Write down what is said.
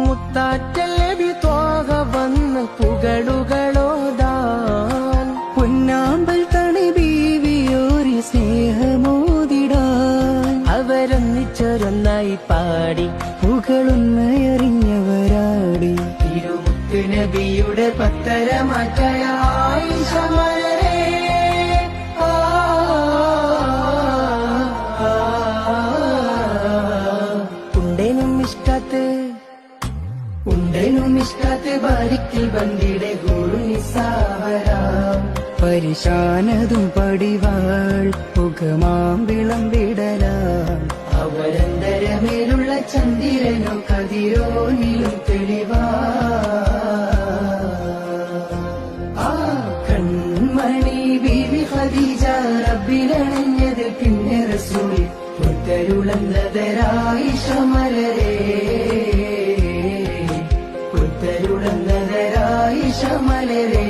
മുത്താറ്റൽ നബി ത്വാഹ വന്ന് പുകളുകളോടാൻ പൊന്നാമ്പൽ തണി ബീവിയോരി സ്നേഹമോതിടാൻ അവരൊന്നിച്ചൊരൊന്നായി പാടി പുകളുന്നയറിഞ്ഞവരാടി തിരുമുത്ത് നബിയുടെ പത്തരമാറ്റായ ആയിഷ മലരേ ഉണ്ടനും ഇഷ്ടാത്ത് ബാരിക്കിൽ ബന്ദിയുടെ ഗുരുനിസാവരാം പരിശാനതും പടിവാൾ പുകമാം വിളമ്പിടലാം അവരന്തരമേലുള്ള ചന്ദ്രനോ കതിരോനിലും തെളിവാ ആ കൺമണി ബീവി ഖദീജ റബ്ബിലണഞ്ഞത് പിന്നെ റസൂൽ പുത്തരുളന്നതരായിഷ മലരേ പുത്തരുളന്നതരായിഷ മലരേ